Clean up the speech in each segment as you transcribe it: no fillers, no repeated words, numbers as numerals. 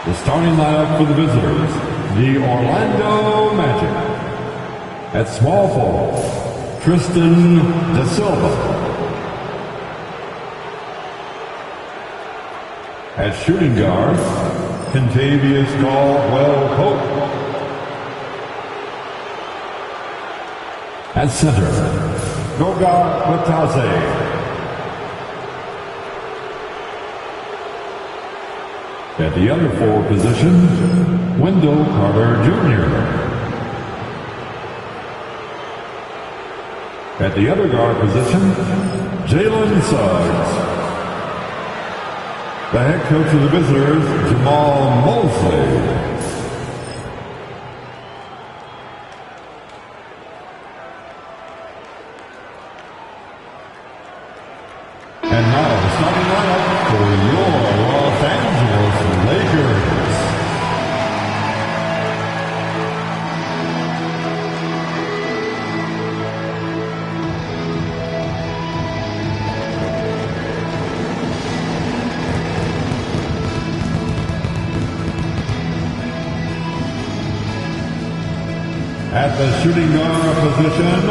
The starting lineup for the visitors, the Orlando Magic. At small forward, Tristan Da Silva. At shooting guard, Kentavious Caldwell-Pope. At center, Goga Bitadze. At the other forward position, Wendell Carter Jr. At the other guard position, Jalen Suggs. The head coach of the visitors, Jamal Mosley. And now the starting lineup for your Los Angeles Lakers. At the shooting guard position,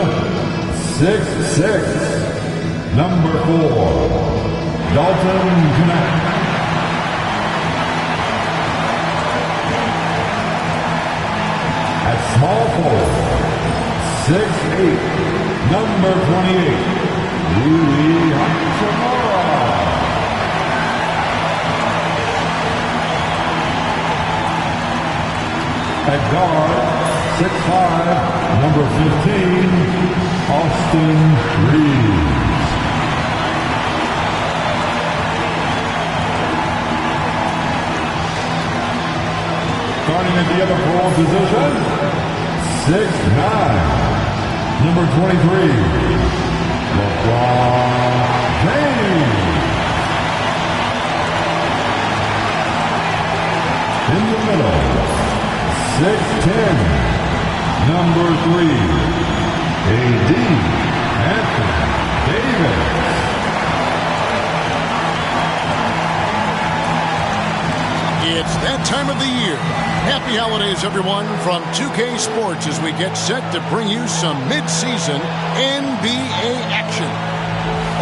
6'6", number 4, Dalton Knecht. At small forward, 6'8", number 28, Rui Hachimura. At guard, 6'5", number 15, Austin Reaves. Starting at the other forward position, 6'9", number 23, LeBron James. In the middle, 6'10", number 3, A.D. Anthony Davis. It's that time of the year. Happy holidays, everyone, from 2K Sports as we get set to bring you some mid-season NBA action.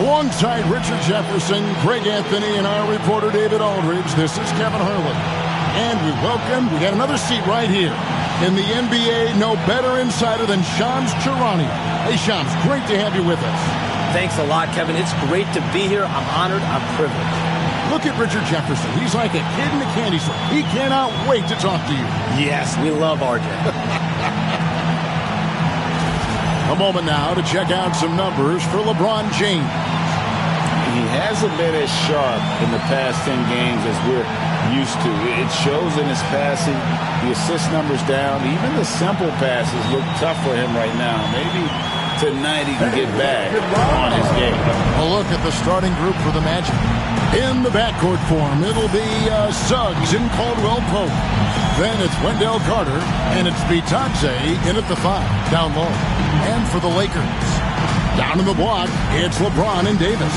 Alongside Richard Jefferson, Greg Anthony, and our reporter David Aldridge, this is Kevin Harlan. And we got another seat right here. In the NBA, no better insider than Shams Charania. Hey, Shams, great to have you with us. Thanks a lot, Kevin. It's great to be here. I'm honored. I'm privileged. Look at Richard Jefferson. He's like a kid in a candy store. He cannot wait to talk to you. Yes, we love RJ. A moment now to check out some numbers for LeBron James. He hasn't been as sharp in the past 10 games as we're used to. It shows in his passing. The assist numbers down. Even the simple passes look tough for him right now. Maybe tonight he can get back on his game. A look at the starting group for the Magic. In the backcourt form, it'll be Suggs and Caldwell-Pope. Then it's Wendell Carter, and it's Bitadze in at the 5, down low. And for the Lakers, down in the block, it's LeBron and Davis.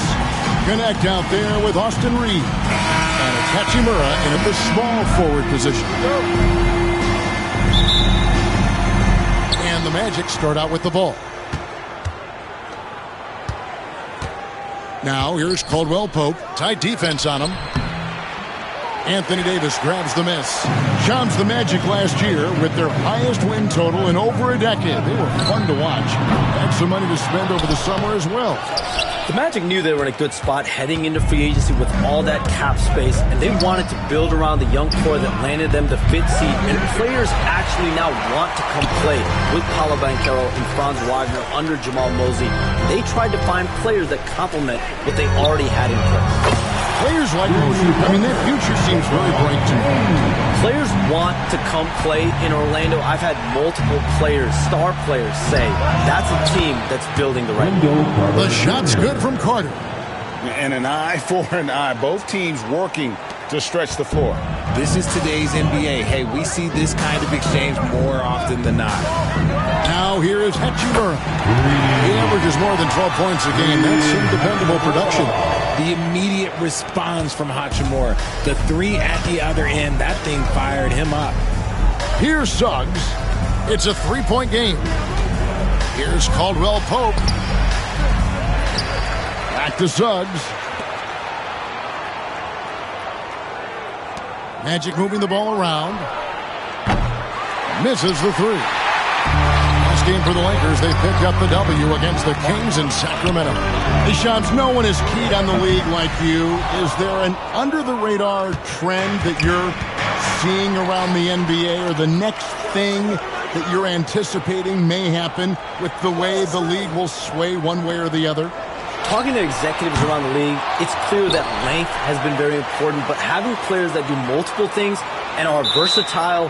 Connect out there with Austin Reaves. And it's Hachimura in at the small forward position. And the Magic start out with the ball. Now here's Caldwell-Pope. Tight defense on him. Anthony Davis grabs the miss. Shams the Magic last year with their highest win total in over a decade. They were fun to watch. Had some money to spend over the summer as well. The Magic knew they were in a good spot heading into free agency with all that cap space, and they wanted to build around the young core that landed them the 5th seed, and players actually now want to come play with Paolo Banchero and Franz Wagner under Jamal Mosley. They tried to find players that complement what they already had in place. Players like Mosley, their future seems very bright to me. Players want to come play in Orlando. I've had multiple players, star players, say that's a team that's building the right way. The shot's good from Carter. And an eye for an eye. Both teams working to stretch the floor. This is today's NBA. Hey, we see this kind of exchange more often than not. Now here is Hachimura. He averages more than 12 points a game. That's some dependable production. The immediate response from Hachimura. The three at the other end, that thing fired him up. Here's Suggs. It's a three-point game. Here's Caldwell Pope. Back to Suggs. Magic moving the ball around. Misses the three. Last game for the Lakers, they picked up the W against the Kings in Sacramento. Hey, Shams, no one is keyed on the league like you. Is there an under-the-radar trend that you're seeing around the NBA, or the next thing that you're anticipating may happen with the way the league will sway one way or the other? Talking to executives around the league, it's clear that length has been very important, but having players that do multiple things and are versatile,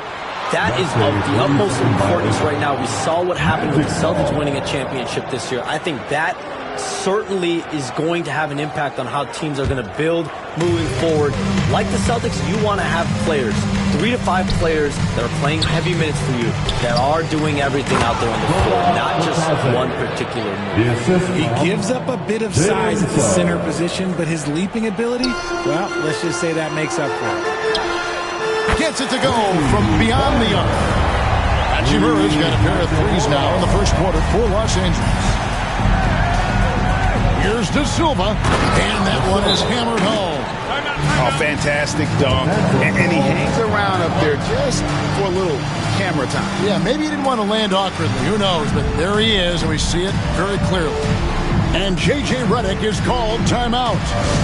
that is of the utmost importance right now. We saw what happened with the Celtics winning a championship this year. I think that certainly is going to have an impact on how teams are going to build moving forward. Like the Celtics, you want to have players, 3 to 5 players that are playing heavy minutes for you, that are doing everything out there on the floor, not just one particular move. He gives up a bit of size at the center position, but his leaping ability, well, let's just say that makes up for it. Gets it to go from beyond the arc. Hachimura's got a pair of threes now in the first quarter for Los Angeles. Here's De Silva, and that one is hammered home. Oh, fantastic dunk. And he hangs around up there just for a little camera time. Yeah, maybe he didn't want to land awkwardly. Who knows? But there he is, and we see it very clearly. And J.J. Redick is called timeout.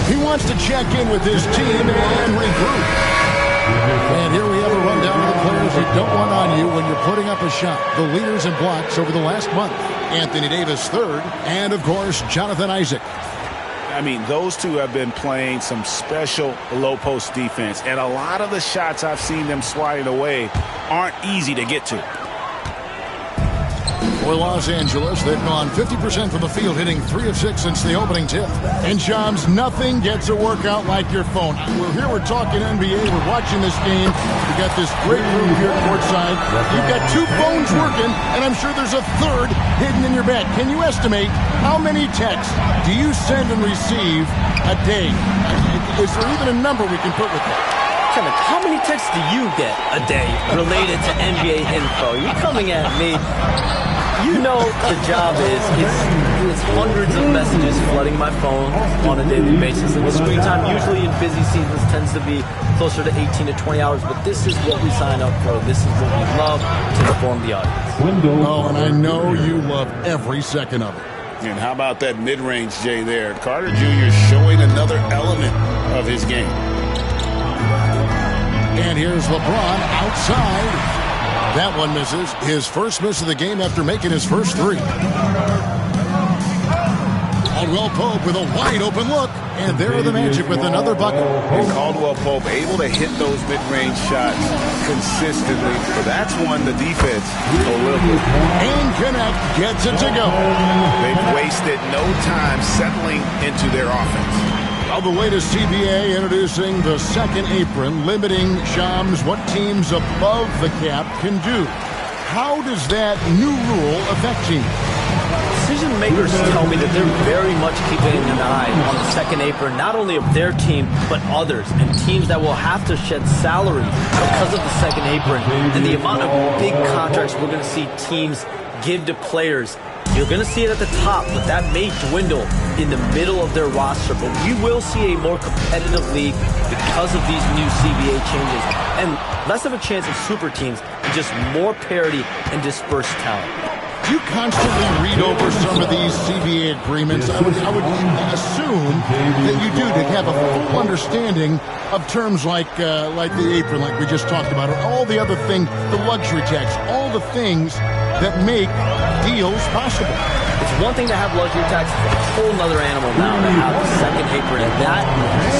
He wants to check in with his team and regroup. And here we have a rundown of the players you don't want on you when you're putting up a shot. The leaders in blocks over the last month. Anthony Davis third, and of course, Jonathan Isaac. I mean, those two have been playing some special low-post defense, and a lot of the shots I've seen them swatting away aren't easy to get to. For Los Angeles, they've gone 50% from the field, hitting 3 of 6 since the opening tip. And Shams, nothing gets a workout like your phone. We're talking NBA. We're watching this game. We got this great room here courtside. You've got 2 phones working, and I'm sure there's a third hidden in your bag. Can you estimate how many texts do you send and receive a day? Is there even a number we can put with that? Kevin, how many texts do you get a day related to NBA info? You're coming at me. You know the job is, it's hundreds of messages flooding my phone on a daily basis. And the screen time usually in busy seasons tends to be closer to 18 to 20 hours. But this is what we sign up for. This is what we love to inform the audience. Oh, and I know you love every second of it. And how about that mid-range, Jay, there? Carter Jr. showing another element of his game. And here's LeBron outside. That one misses. His first miss of the game after making his first 3. Caldwell Pope with a wide open look. And there are the Magic with another bucket. And Caldwell Pope able to hit those mid-range shots consistently. But that's one the defense will live with. And Kenneth gets it to go. They've wasted no time settling into their offense. Now the latest CBA introducing the second apron, limiting Shams what teams above the cap can do. How does that new rule affect teams? Decision makers tell me that they're very much keeping an eye on the second apron, not only of their team, but others, and teams that will have to shed salary because of the second apron and the amount of big contracts we're going to see teams give to players. You're going to see it at the top, but that may dwindle in the middle of their roster. But we will see a more competitive league because of these new CBA changes. And less of a chance of super teams and just more parity and dispersed talent. Do you constantly read over some of these CBA agreements? I would assume that you do, to have a full understanding of terms like the apron, like we just talked about, or all the other things, the luxury tax, all the things that make deals possible. It's one thing to have luxury tax, it's a whole other animal now to have the second apron. And that,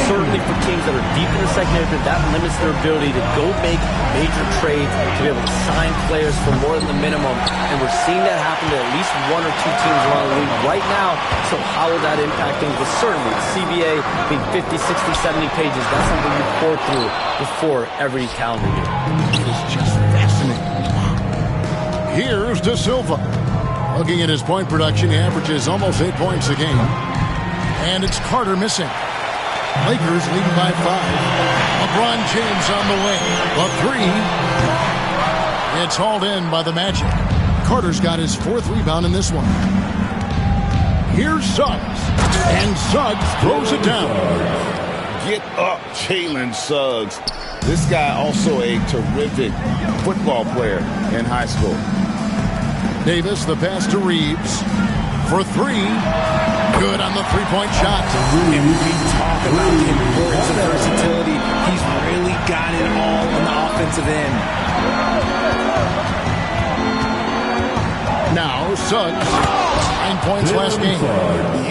certainly for teams that are deep in the second apron, that limits their ability to go make major trades, to be able to sign players for more than the minimum. And we're seeing that happen to at least 1 or 2 teams around the league right now. So how will that impact things? But certainly, the CBA being 50, 60, 70 pages, that's something you pour through before every calendar year. It's just fascinating. Here's De Silva. Looking at his point production, he averages almost 8 points a game. And it's Carter missing. Lakers leading by 5. LeBron James on the way. The three. It's hauled in by the Magic. Carter's got his 4th rebound in this one. Here's Suggs. And Suggs throws it down. Get up, Jalen Suggs. This guy also a terrific football player in high school. Davis, the pass to Reeves. For 3. Good on the three-point shot. And when we talk about the importance of versatility, he's really got it all on the offensive end. Now Suggs, 9 points last game.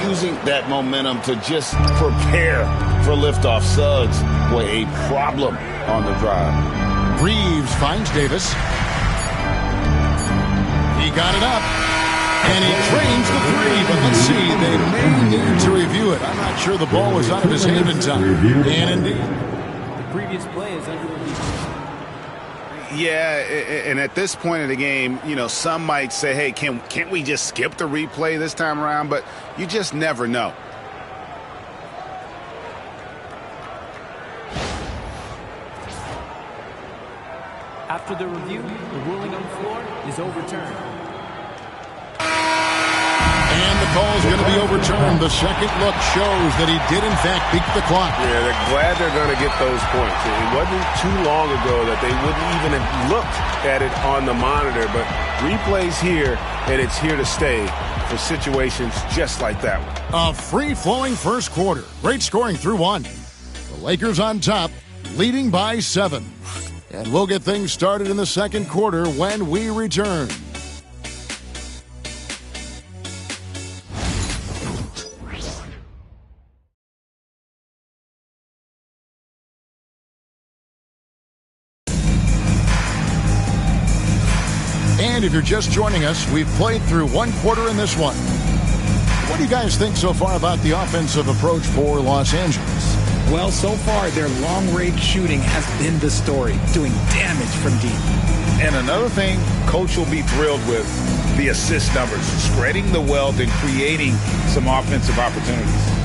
Using that momentum to just prepare for liftoff. Suggs, boy, a problem on the drive. Reeves finds Davis. He got it up. And he trains the 3, but let's see, they may need to review it. I'm not sure the ball was out of his hand in time. And indeed. The previous play is under review. Yeah, and at this point in the game, you know, some might say, hey, can't we just skip the replay this time around? But you just never know. After the review, the ruling on the floor is overturned. And the call is going to be overturned. The second look shows that he did, in fact, beat the clock. Yeah, they're glad they're going to get those points. It wasn't too long ago that they wouldn't even have looked at it on the monitor, but replay's here, and it's here to stay for situations just like that one. A free-flowing first quarter. Great scoring through 1. The Lakers on top, leading by 7. And we'll get things started in the second quarter when we return. And if you're just joining us, we've played through 1 quarter in this one. What do you guys think so far about the offensive approach for Los Angeles? Well, so far, their long-range shooting has been the story, doing damage from deep. And another thing Coach will be thrilled with, the assist numbers, spreading the wealth and creating some offensive opportunities.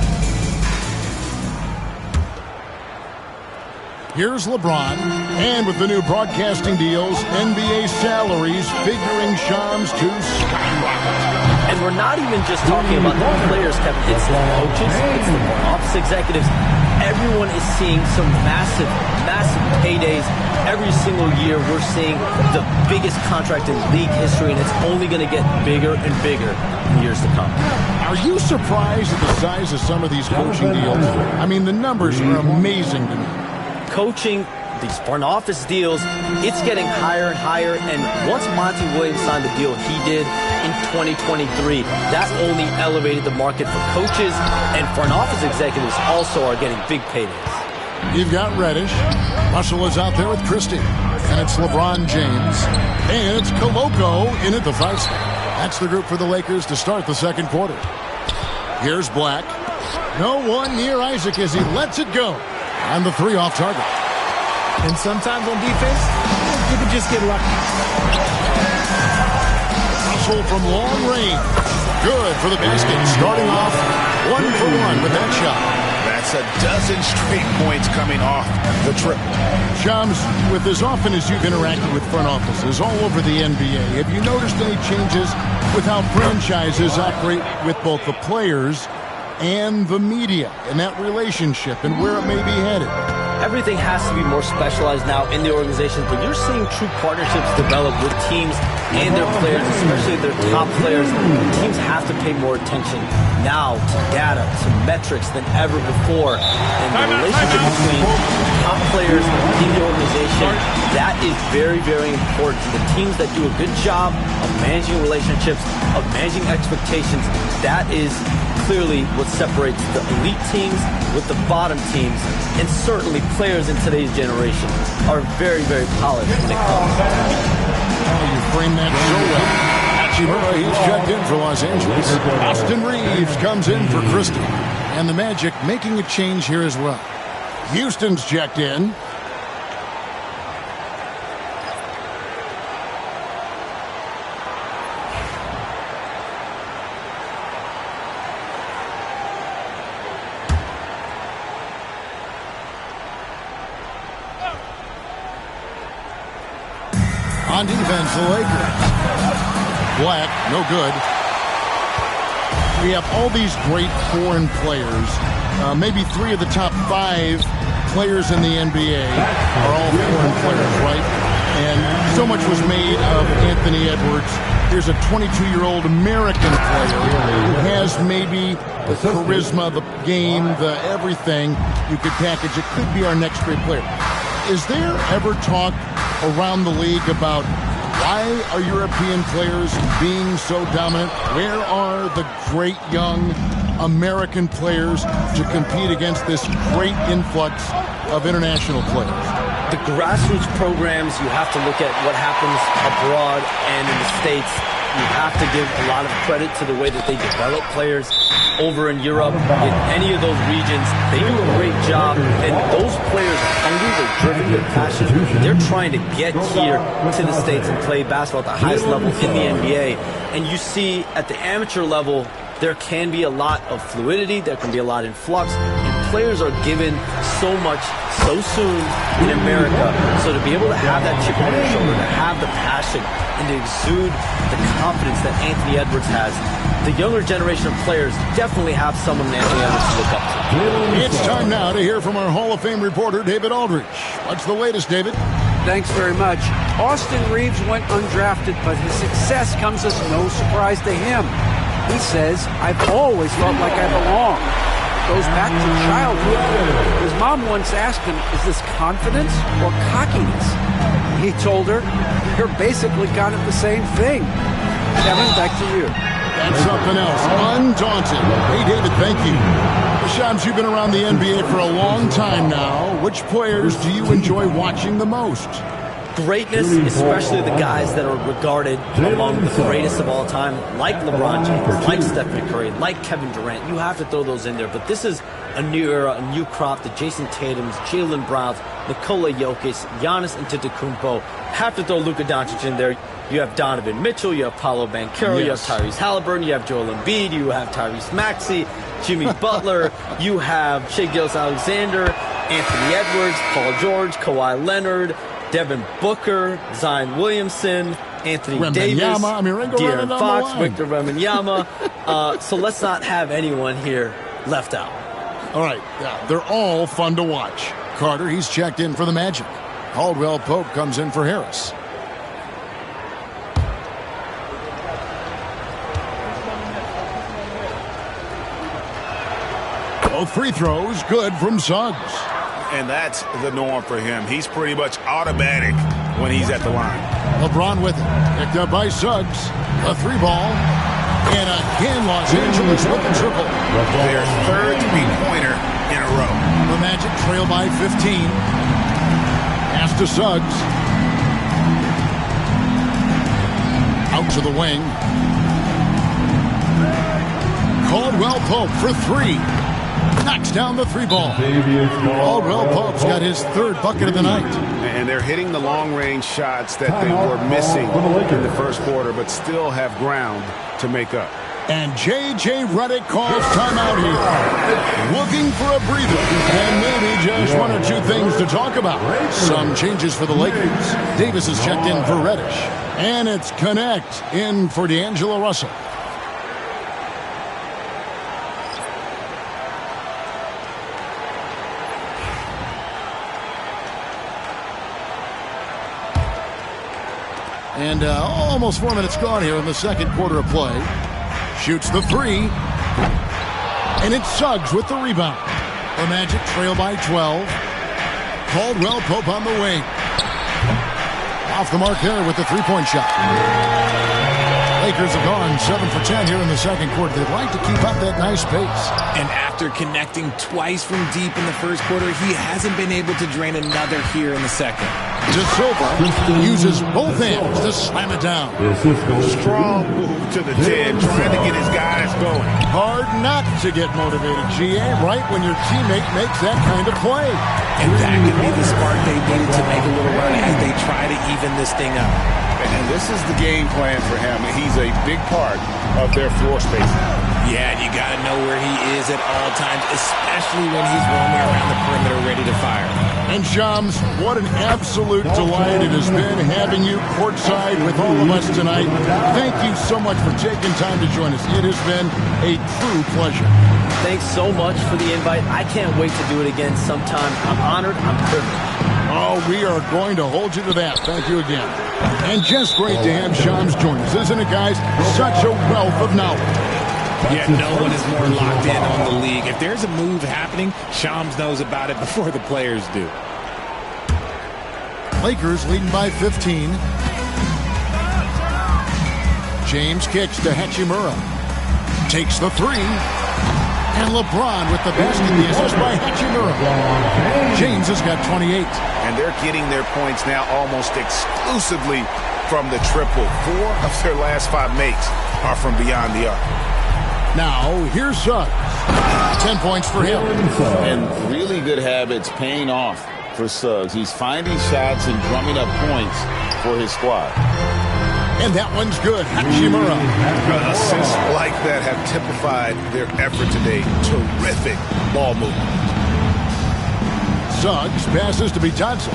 Here's LeBron, and with the new broadcasting deals, NBA salaries figuring Shams to skyrocket. And we're not even just talking about the players, Kevin. It's the coaches, it's the front office executives. Everyone is seeing some massive, massive paydays. Every single year we're seeing the biggest contract in league history, and it's only going to get bigger and bigger in years to come. Are you surprised at the size of some of these coaching deals? I mean, the numbers are amazing to me. Coaching, these front office deals, it's getting higher and higher. And once Monty Williams signed the deal he did in 2023, that only elevated the market for coaches, and front office executives also are getting big paydays. You've got Reddish. Russell is out there with Christie. And it's LeBron James. And it's Koloko in at the 5 spot. That's the group for the Lakers to start the second quarter. Here's Black. No one near Isaac as he lets it go. And the 3 off target. And sometimes on defense, you can just get lucky. Russell from long range. Good for the basket. Starting off 1 for 1 with that shot. That's a dozen straight points coming off the triple. Shams, with as often as you've interacted with front offices all over the NBA, have you noticed any changes with how franchises operate with both the players and the media and that relationship and where it may be headed? Everything has to be more specialized now in the organizations, but you're seeing true partnerships develop with teams and their players, especially their top players. Teams have to pay more attention now to data, to metrics than ever before. And the relationship between top players in the organization, that is very, very important. The teams that do a good job of managing relationships, of managing expectations, that is clearly what separates the elite teams with the bottom teams. And certainly players in today's generation are very, very polished when it comes. Oh, you framed that so well. Hachimura, he's checked in for Los Angeles. Austin Reeves comes in for Christie. And the Magic making a change here as well. Houston's checked in. On defense, the Lakers. Black, no good. We have all these great foreign players. Maybe 3 of the top 5 players in the NBA are all foreign players, right? And so much was made of Anthony Edwards. Here's a 22-year-old American player who has maybe the charisma, the game, the everything you could package. It could be our next great player. Is there ever talk around the league about why are European players being so dominant? Where are the great young American players to compete against this great influx of international players? The grassroots programs, you have to look at what happens abroad and in the States. You have to give a lot of credit to the way that they develop players over in Europe. In any of those regions, they do a great job. And those players are hungry, they're driven, they're passionate. They're trying to get here to the States and play basketball at the highest level in the NBA. And you see at the amateur level, there can be a lot of fluidity, there can be a lot in flux, and players are given so much so soon in America. So to be able to have that chip on their shoulder, to have the passion, and to exude the confidence that Anthony Edwards has, the younger generation of players definitely have someone Anthony Edwards to look up to. It's time now to hear from our Hall of Fame reporter, David Aldridge. What's the latest, David? Thanks very much. Austin Reeves went undrafted, but his success comes as no surprise to him. He says, "I've always felt like I belong." Goes back to childhood. His mom once asked him, "Is this confidence or cockiness?" He told her, "You're basically kind of the same thing." Kevin, back to you. That's something else. Undaunted. Hey, David, thank you. Shams, you've been around the NBA for a long time now. Which players do you enjoy watching the most? Greatness, especially the guys that are regarded among the greatest of all time, like LeBron James, like Stephen Curry, like Kevin Durant. You have to throw those in there. But this is a new era, a new crop. The Jason Tatums, Jaylen Browns, Nikola Jokic, Giannis Antetokounmpo. Have to throw Luka Doncic in there. You have Donovan Mitchell, you have Paolo Banchero, you have Tyrese Halliburton, you have Joel Embiid, you have Tyrese Maxey, Jimmy Butler, you have Shai Gilgeous-Alexander, Anthony Edwards, Paul George, Kawhi Leonard, Devin Booker, Zion Williamson, Anthony Davis, De'Aaron Fox, Victor Wembanyama. So let's not have anyone here left out. All right, they're all fun to watch. Carter, he's checked in for the Magic. Caldwell Pope comes in for Harris. Both free throws good from Suggs. And that's the norm for him. He's pretty much automatic when he's at the line. LeBron with it. Picked up by Suggs. A 3-ball. And again, Los Angeles with the triple. Their third three-pointer in a row. The Magic trail by 15. Pass to Suggs. Out to the wing. Caldwell Pope for 3. Knocks down the 3-ball. Caldwell Pope's got his third bucket of the night. And they're hitting the long-range shots that they were missing in the first quarter, but still have ground to make up. And J.J. Redick calls timeout here. Looking for a breather. And maybe just 1 or 2 things to talk about. Some changes for the Lakers. Davis is checked in for Reddish. And it's Connect in for D'Angelo Russell. And almost 4 minutes gone here in the second quarter of play. Shoots the 3. And it's Suggs with the rebound. The Magic trail by 12. Caldwell Pope on the wing. Off the mark there with the 3-point shot. Lakers have gone 7 for 10 here in the second quarter. They'd like to keep up that nice pace. And after connecting twice from deep in the first quarter, he hasn't been able to drain another here in the second. De Silva uses both hands to slam it down. Strong move to the 10, trying to get his guys going. Hard not to get motivated, GA, right when your teammate makes that kind of play. And that could be the spark they needed to make a little run as they try to even this thing up. And this is the game plan for him. He's a big part of their floor spacing. Yeah, and you got to know where he is at all times, especially when he's roaming around the perimeter ready to fire. And Shams, what an absolute delight it has been having you courtside with all of us tonight. Thank you so much for taking time to join us. It has been a true pleasure. Thanks so much for the invite. I can't wait to do it again sometime. I'm honored. I'm privileged. Oh, we are going to hold you to that. Thank you again. And just great to have Shams join us, isn't it, guys? Such a wealth of knowledge. Yeah, no one is more locked in on the league. If there's a move happening, Shams knows about it before the players do. Lakers leading by 15. James kicks to Hachimura. Takes the three. And LeBron with the basket, the assist by Hachimura. James has got 28. And they're getting their points now almost exclusively from the triple. 4 of their last 5 makes are from beyond the arc. Now, here's Suggs. 10 points for him. And really good habits paying off for Suggs. He's finding shots and drumming up points for his squad. And that one's good. Hachimura. Assists like that have typified their effort today. Terrific ball movement. Suggs passes to be Johnson.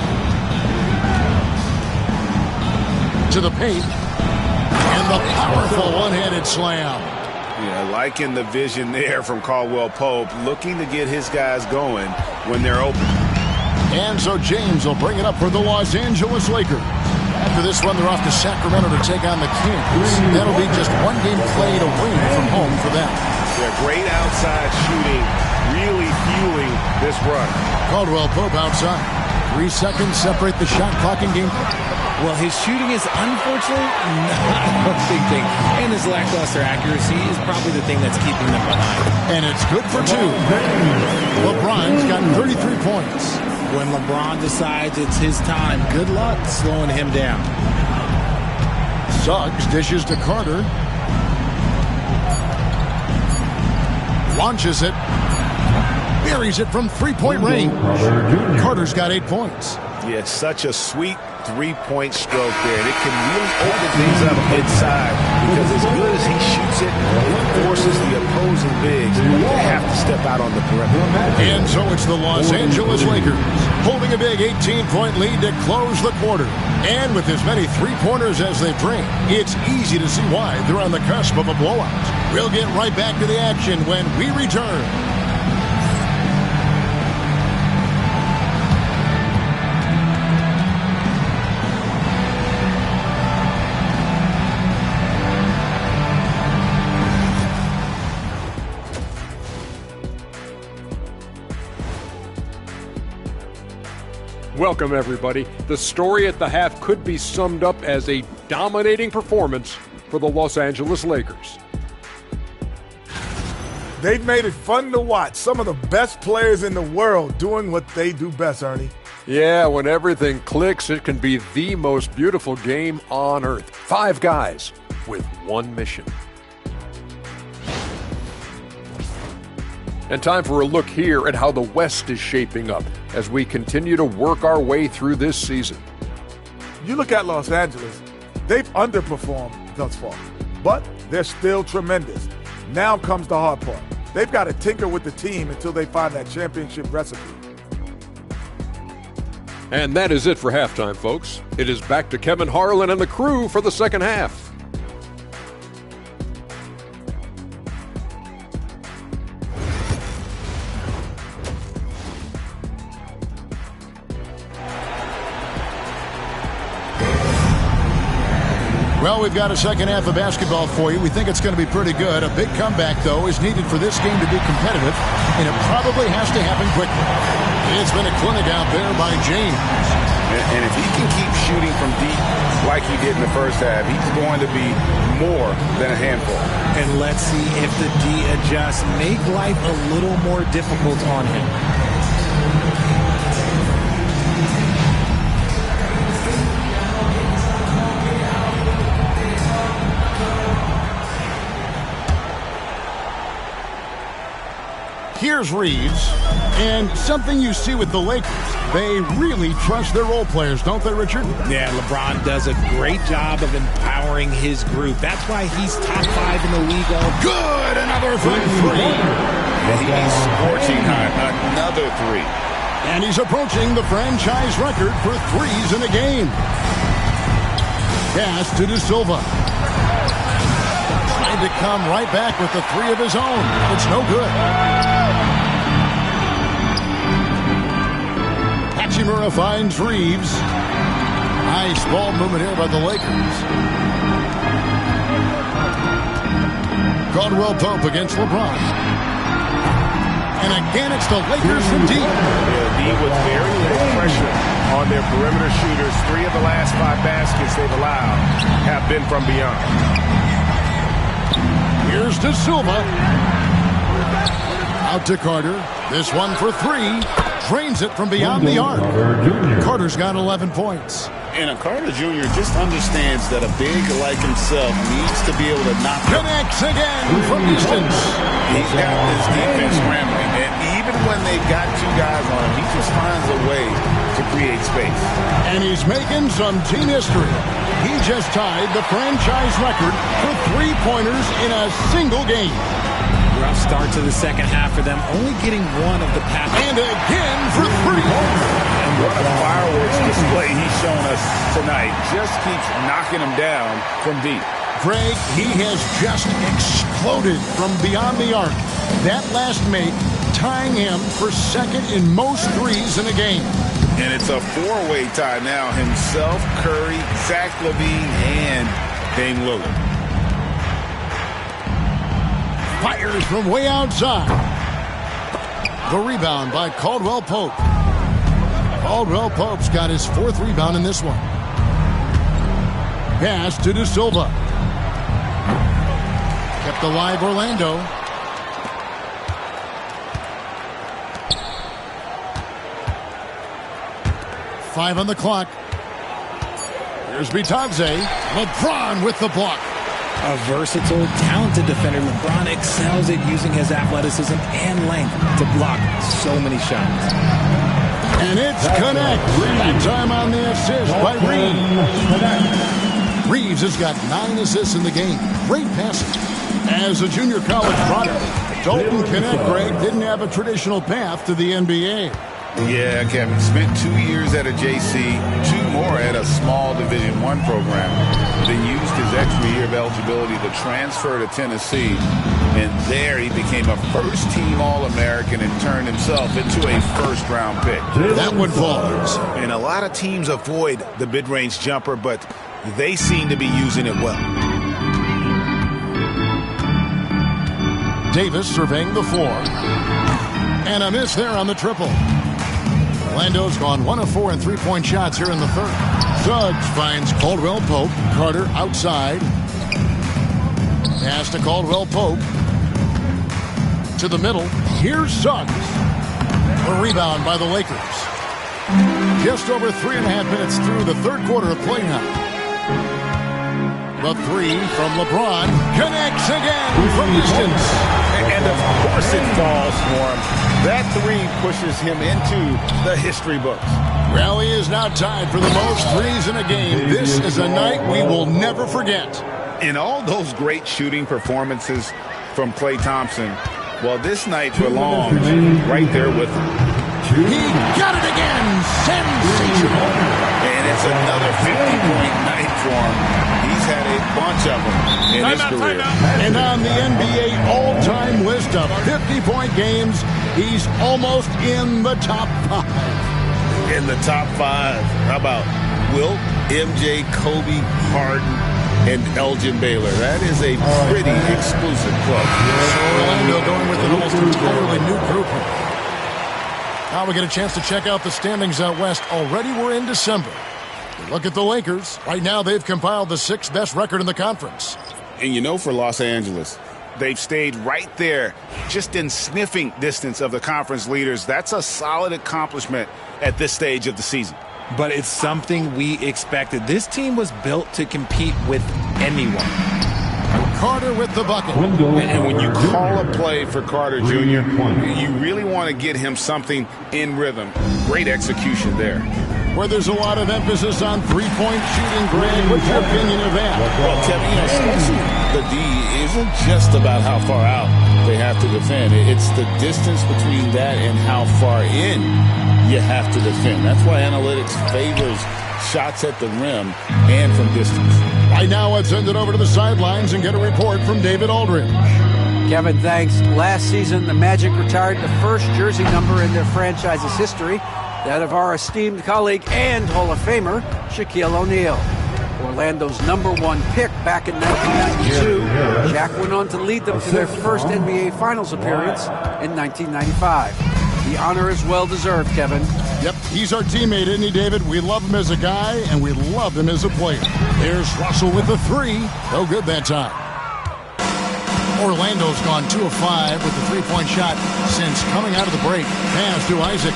To the paint. And the powerful one-handed slam. Yeah, liking the vision there from Caldwell Pope, looking to get his guys going when they're open. And so James will bring it up for the Los Angeles Lakers. After this one, they're off to Sacramento to take on the Kings. That'll be just one game played away from home for them. Yeah, great outside shooting, really fueling this run. Caldwell Pope outside. 3 seconds separate the shot clock and game. Well, his shooting is unfortunately not a big thing. And his lackluster accuracy is probably the thing that's keeping them behind. And it's good for 2. LeBron's got 33 points. When LeBron decides it's his time, good luck slowing him down. Suggs dishes to Carter. Launches it. Buries it from 3-point range. Carter's got 8 points. Yeah, such a sweet 3-point stroke there. And it can really open things up inside because as good as he shoots it, it forces the opposing bigs to have to step out on the perimeter. And so it's the Los Angeles Lakers holding a big 18-point lead to close the quarter. And with as many 3-pointers as they bring, it's easy to see why they're on the cusp of a blowout. We'll get right back to the action when we return. Welcome, everybody. The story at the half could be summed up as a dominating performance for the Los Angeles Lakers. They've made it fun to watch. Some of the best players in the world doing what they do best, Ernie. Yeah, when everything clicks, it can be the most beautiful game on earth. 5 guys with one mission. And time for a look here at how the West is shaping up as we continue to work our way through this season. You look at Los Angeles, they've underperformed thus far, but they're still tremendous. Now comes the hard part. They've got to tinker with the team until they find that championship recipe. And that is it for halftime, folks. It is back to Kevin Harlan and the crew for the second half. Well, we've got a second half of basketball for you. We think it's going to be pretty good. A big comeback, though, is needed for this game to be competitive, and it probably has to happen quickly. It's been a clinic out there by James. And if he can keep shooting from deep like he did in the first half, he's going to be more than a handful. And let's see if the D adjusts, make life a little more difficult on him. Here's Reeves, and something you see with the Lakers, they really trust their role players, don't they, Richard? Yeah, LeBron does a great job of empowering his group. That's why he's top 5 in the league. Good, another 3. He's scorching hot, another 3. And he's approaching the franchise record for threes in a game. Pass to De Silva. Trying to come right back with the three of his own. It's no good. Hachimura finds Reeves. Nice ball movement here by the Lakers. Caldwell Pope against LeBron. And again, it's the Lakers from deep. Deep with very low pressure on their perimeter shooters. 3 of the last 5 baskets they've allowed have been from beyond. Here's De Silva. Out to Carter. This one for 3. Drains it from beyond the arc. Carter's got 11 points. And Carter Jr. just understands that a big like himself needs to be able to knock. Connects again from distance. He's got this defense scrambling, and even when they've got 2 guys on him, he just finds a way to create space. And he's making some team history. He just tied the franchise record for 3-pointers in a single game. Rough start to the second half for them, only getting 1 of the past. And again for 3. And what a fireworks display he's shown us tonight. Just keeps knocking them down from deep. Greg, he has just exploded from beyond the arc. That last make tying him for second in most threes in a game. And it's a 4-way tie now. Himself, Curry, Zach LaVine, and Dame Lillard. Fires from way outside. The rebound by Caldwell Pope. Caldwell Pope's got his 4th rebound in this one. Pass to De Silva. Kept alive Orlando. Five on the clock. Here's Bitadze. LeBron with the block. A versatile, talented defender, LeBron excels at using his athleticism and length to block so many shots. And it's connect. That time on the assist by Reeves. Reeves has got 9 assists in the game. Great passing. As a junior college product, Dalton Knecht, Greg, didn't have a traditional path to the NBA. Yeah, Kevin. Spent 2 years at a JC, 2 more at a small Division I program. Then used his extra year of eligibility to transfer to Tennessee. And there he became a first-team All-American and turned himself into a first-round pick. That one falls. And a lot of teams avoid the mid-range jumper, but they seem to be using it well. Davis surveying the floor. And a miss there on the triple. Orlando's gone 1 of 4 in 3-point shots here in the third. Suggs finds Caldwell Pope. Carter outside. Pass to Caldwell Pope. To the middle. Here's Suggs. A rebound by the Lakers. Just over 3.5 minutes through the third quarter of play now. The 3 from LeBron. Connects again from distance. And of course it falls for him. That 3 pushes him into the history books. Rally is now tied for the most threes in a game. This is a night we will never forget. In all those great shooting performances from Klay Thompson, well, this night belongs right there with him. He got it again. Sensational. And it's another 50-point night for him. He's had a bunch of them in his career. And on the NBA all-time list of 50-point games, he's almost in the top 5. In the top 5. How about Wilt, MJ, Kobe, Harden, and Elgin Baylor? That is a pretty exclusive club. Orlando going with an almost entirely new group. Now we get a chance to check out the standings out west. Already we're in December. Look at the Lakers. Right now they've compiled the 6th best record in the conference. And you know, for Los Angeles, they've stayed right there, just in sniffing distance of the conference leaders. That's a solid accomplishment at this stage of the season. But it's something we expected. This team was built to compete with anyone. Carter with the bucket. And when you call a play for Carter Jr., you really want to get him something in rhythm. Great execution there. Where there's a lot of emphasis on three-point shooting, Greg. What's your opinion of that? Well, Kevin, especially the D isn't just about how far out they have to defend. It's the distance between that and how far in you have to defend. That's why analytics favors shots at the rim and from distance. Right now, let's send it over to the sidelines and get a report from David Aldridge. Kevin, thanks. Last season, the Magic retired the first jersey number in their franchise's history, that of our esteemed colleague and Hall of Famer, Shaquille O'Neal. Orlando's #1 pick back in 1992, Shaq went on to lead them to their first NBA Finals appearance in 1995. The honor is well-deserved, Kevin. Yep, he's our teammate, isn't he, David? We love him as a guy, and we love him as a player. There's Russell with the 3. No good that time. Orlando's gone 2 of 5 with the three-point shot since coming out of the break. Pass to Isaac.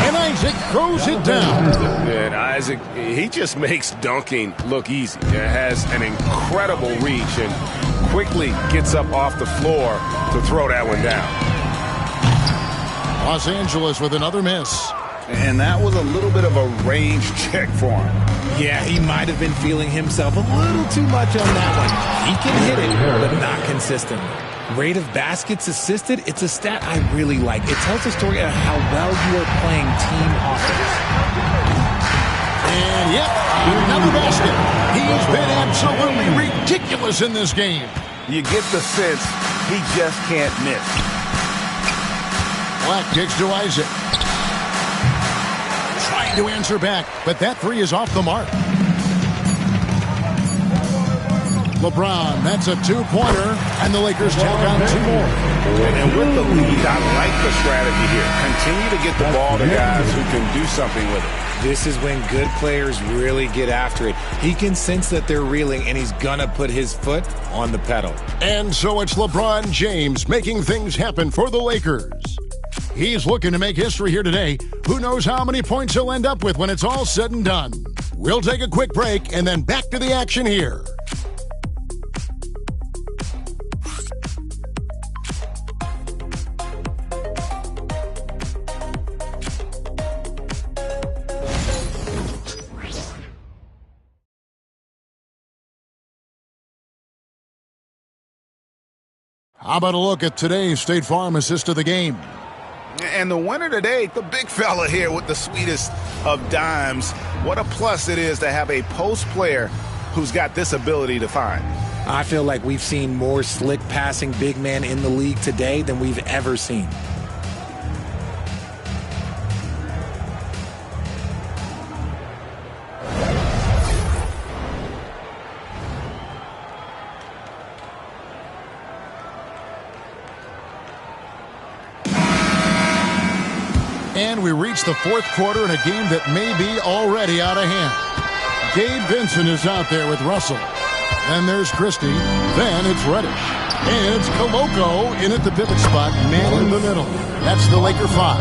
And Isaac throws it down. And Isaac, he just makes dunking look easy. He has an incredible reach and quickly gets up off the floor to throw that one down. Los Angeles with another miss. And that was a little bit of a range check for him. Yeah, he might have been feeling himself a little too much on that one. He can hit it, but not consistently. Rate of baskets assisted, it's a stat I really like. It tells the story of how well you are playing team offense. And yep, another basket. He's been absolutely ridiculous in this game. You get the sense he just can't miss. Black kicks to Isaac. Trying to answer back, but that 3 is off the mark. LeBron, that's a 2-pointer, and the Lakers tack on 2 more. And with the lead, I like the strategy here. Continue to get the ball to guys who can do something with it. This is when good players really get after it. He can sense that they're reeling, and he's going to put his foot on the pedal. And so it's LeBron James making things happen for the Lakers. He's looking to make history here today. Who knows how many points he'll end up with when it's all said and done. We'll take a quick break and then back to the action here. How about a look at today's State Farm assist of the game? And the winner today, the big fella here with the sweetest of dimes. What a plus it is to have a post player who's got this ability to find. I feel like we've seen more slick passing big men in the league today than we've ever seen. And we reach the 4th quarter in a game that may be already out of hand. Gabe Vincent is out there with Russell. Then there's Christie. Then it's Reddish. And it's Koloko in at the pivot spot, man in the middle. That's the Laker 5.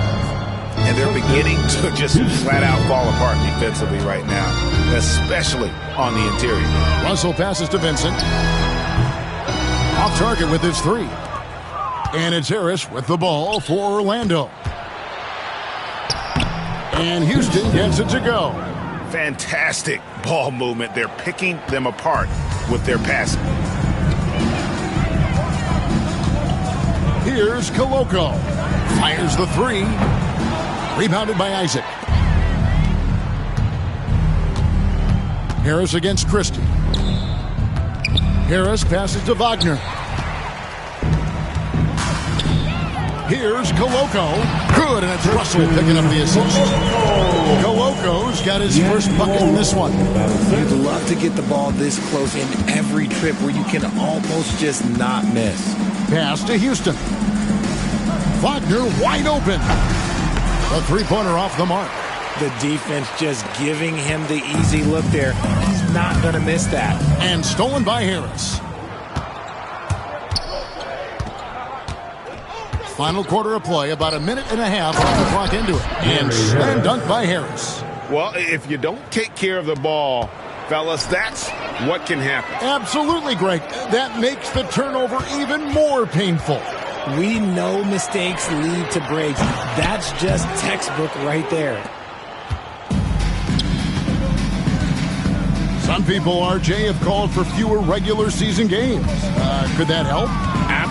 And they're beginning to just flat out fall apart defensively right now, especially on the interior. Russell passes to Vincent. Off target with his 3. And it's Harris with the ball for Orlando. And Houston gets it to go. Fantastic ball movement. They're picking them apart with their passing. Here's Koloko. Fires the 3. Rebounded by Isaac. Harris against Christie. Harris passes to Wagner. Here's Koloko. Good, and it's Russell picking up the assist. Koloko's got his first bucket in this one. You'd love to get the ball this close in every trip where you can almost just not miss. Pass to Houston. Wagner wide open. A 3-pointer off the mark. The defense just giving him the easy look there. He's not going to miss that. And stolen by Harris. Final quarter of play, about a minute and a half on the clock into it. And slam dunk by Harris. Well, if you don't take care of the ball, fellas, that's what can happen. Absolutely, Greg. That makes the turnover even more painful. We know mistakes lead to breaks. That's just textbook right there. Some people, RJ, have called for fewer regular season games. Could that help?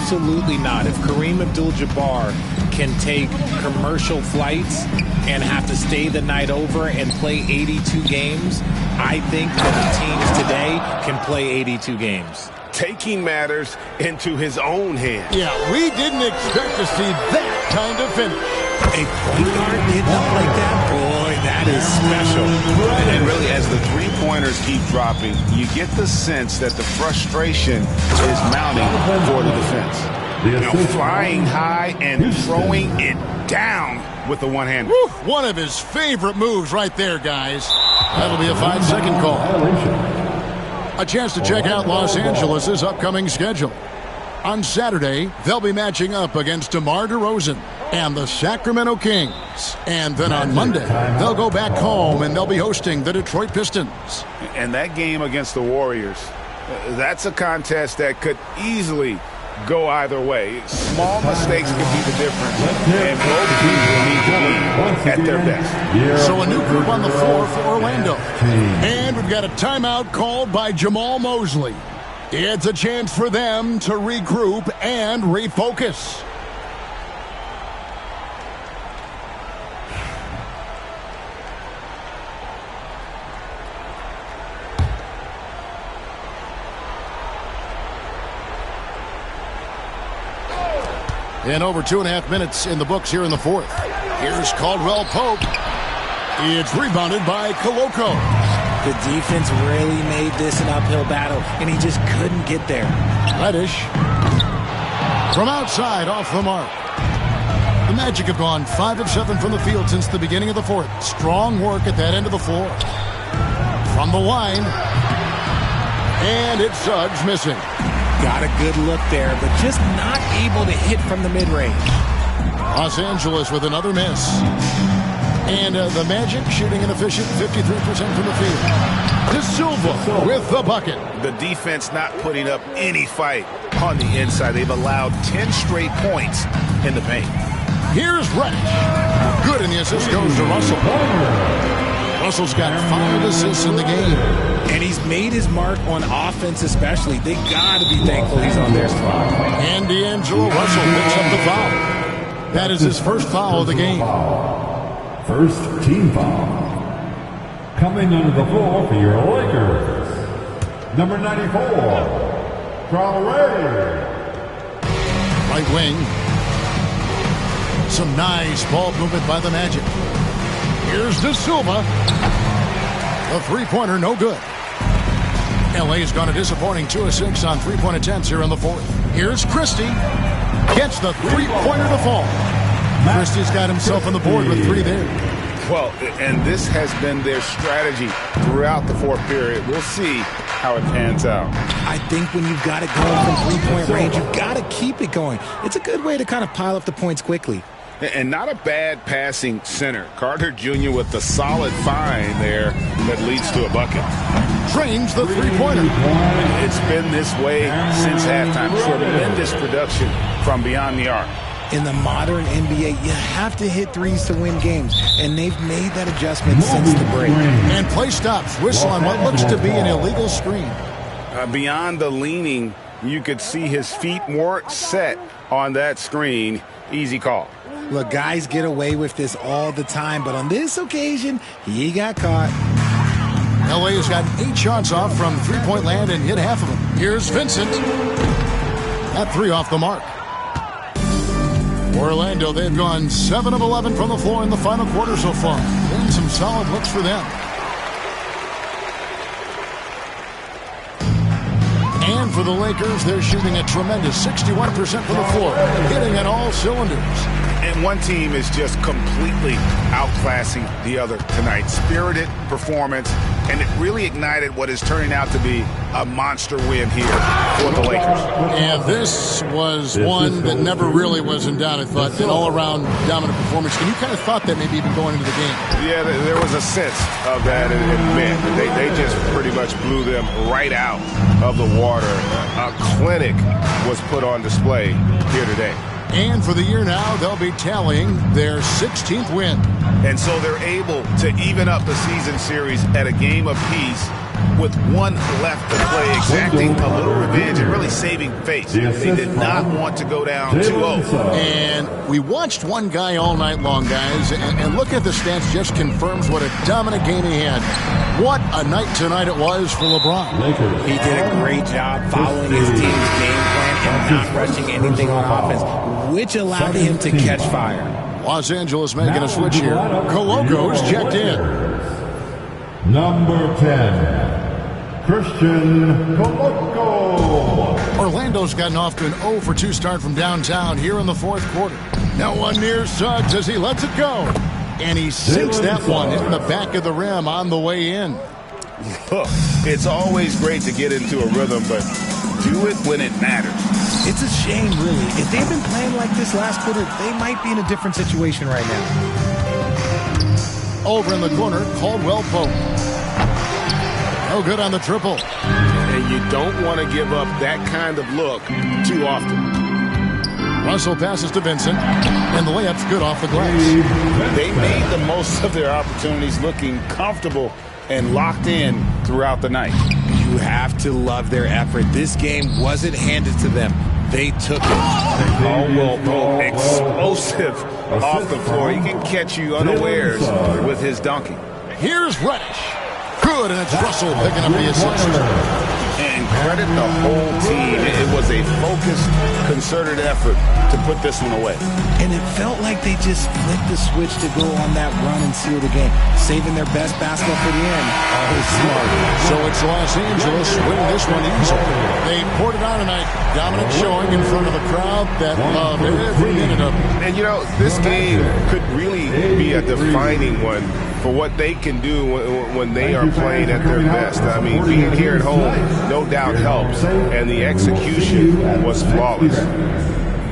Absolutely not. If Kareem Abdul-Jabbar can take commercial flights and have to stay the night over and play 82 games, I think that the teams today can play 82 games. Taking matters into his own hands. Yeah, we didn't expect to see that kind of finish. A point guard getting up like that, boy, that is special. And really, as the three-pointers keep dropping, you get the sense that the frustration is mounting for the defense. Flying high and throwing it down with the one-hander. One of his favorite moves right there, guys. That'll be a 5-second call. A chance to check out Los Angeles' upcoming schedule. On Saturday, they'll be matching up against DeMar DeRozan and the Sacramento Kings. And then on Monday, they'll go back home and they'll be hosting the Detroit Pistons. And that game against the Warriors, that's a contest that could easily go either way. Small mistakes could be the difference, and both teams will need to be at their best. So a new group on the floor for Orlando. And we've got a timeout called by Jamal Mosley. It's a chance for them to regroup and refocus. And over 2.5 minutes in the books here in the fourth. Here's Caldwell Pope. It's rebounded by Koloko. The defense really made this an uphill battle, and he just couldn't get there. Reddish. From outside, off the mark. The Magic have gone 5 of 7 from the field since the beginning of the fourth. Strong work at that end of the floor. From the line. And it's Suggs missing. Got a good look there, but just not able to hit from the mid-range. Los Angeles with another miss. And the Magic shooting an efficient 53% from the field. De Silva with the bucket. The defense not putting up any fight on the inside. They've allowed 10 straight points in the paint. Here's Reddish. Good, and the assist goes to Russell. Russell's got 5 assists in the game. And he's made his mark on offense especially. They got to be thankful he's on their squad. And D'Angelo Russell picks up the foul. That is his first foul of the game. First team foul. Coming under the floor for your Lakers, number 94, Traoré. Right wing. Some nice ball movement by the Magic. Here's De Silva. The three-pointer, no good. LA's gone a disappointing 2 of 6 on three-point attempts here in the fourth. Here's Christie. Gets the three-pointer to fall. Christie's got himself on the board with 3 there. Well, and this has been their strategy throughout the fourth period. We'll see how it pans out. I think when you've got it going from three-point range, you've got to keep it going. It's a good way to kind of pile up the points quickly. And not a bad passing center. Carter Jr. with the solid find there that leads to a bucket. Drains the three-pointer. It's been this way since halftime. Tremendous production from beyond the arc. In the modern NBA, you have to hit threes to win games, and they've made that adjustment since the break. And play stops. Whistle on what looks to be an illegal screen. Beyond the leaning, you could see his feet weren't set on that screen. Easy call. Look, guys get away with this all the time, but on this occasion, he got caught. LA has gotten 8 shots off from three-point land and hit half of them. Here's Vincent. That 3 off the mark. Orlando, they've gone 7 of 11 from the floor in the final quarter so far. And some solid looks for them. And for the Lakers, they're shooting a tremendous 61% from the floor, hitting at all cylinders. And one team is just completely outclassing the other tonight. Spirited performance, and it really ignited what is turning out to be a monster win here for the Lakers. And this was one that never really was in doubt, I thought. An all-around dominant performance. And you kind of thought that maybe even going into the game. Yeah, there was a sense of that in men. They just pretty much blew them right out of the water. A clinic was put on display here today. And for the year now, they'll be tallying their 16th win. And so they're able to even up the season series at a game apiece with 1 left to play, exacting a little revenge and really saving face. They did not want to go down 2-0. And we watched one guy all night long, guys, and look at the stats just confirms what a dominant game he had. What a night tonight it was for LeBron. He did a great job following his team's game plan and not rushing anything on offense, which allowed him to catch fire. Los Angeles making a switch here. Koloko's checked in. Number 10, Christian Koloko. Orlando's gotten off to an 0-for-2 start from downtown here in the fourth quarter. No one near Suggs as he lets it go. And he sinks that one in the back of the rim on the way in. Look, it's always great to get into a rhythm, but do it when it matters. It's a shame, really. If they've been playing like this last quarter, they might be in a different situation right now. Over in the corner, Caldwell Pope. No good on the triple. And you don't want to give up that kind of look too often. Russell passes to Vincent, and the layup's good off the glass. They made the most of their opportunities, looking comfortable and locked in throughout the night. You have to love their effort. This game wasn't handed to them. They took it. Caldwell Pope, explosive off the floor. He can catch you unawares with his dunking. Here's Reddish. Good, and it's Russell picking up the assist. And credit the whole team. It was a focused, concerted effort to put this one away. And it felt like they just flipped the switch to go on that run and seal the game, saving their best basketball for the end. Always smart. So it's Los Angeles winning this one easily. They poured it on tonight. Dominant showing in front of a crowd that loved every minute of it. And, you know, this game could really be a defining one for what they can do when they are playing at their best. I mean, being here at home no doubt helps, and the execution was flawless.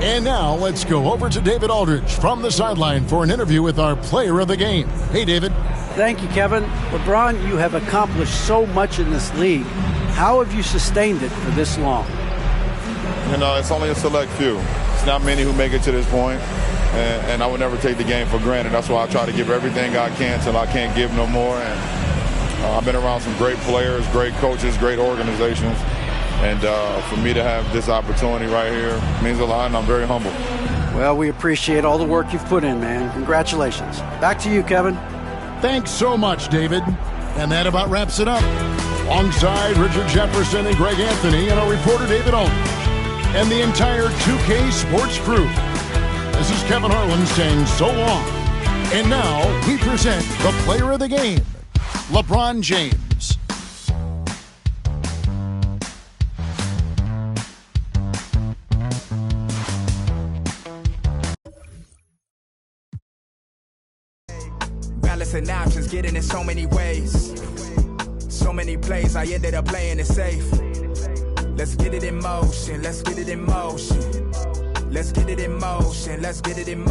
And now let's go over to David Aldridge from the sideline for an interview with our player of the game. Hey, David. Thank you, Kevin. LeBron, you have accomplished so much in this league. How have you sustained it for this long? You know, it's only a select few. It's not many who make it to this point. And I would never take the game for granted. That's why I try to give everything I can till I can't give no more. And I've been around some great players, great coaches, great organizations. And for me to have this opportunity right here means a lot, and I'm very humble. Well, we appreciate all the work you've put in, man. Congratulations. Back to you, Kevin. Thanks so much, David. And that about wraps it up. Alongside Richard Jefferson and Greg Anthony and our reporter David Aldridge and the entire 2K Sports crew. This is Kevin Harlan saying so long. And now we present the player of the game, LeBron James. Balancing options, getting in so many ways. So many plays, I ended up playing it safe. Let's get it in motion, let's get it in motion. Let's get it in motion, let's get it in motion.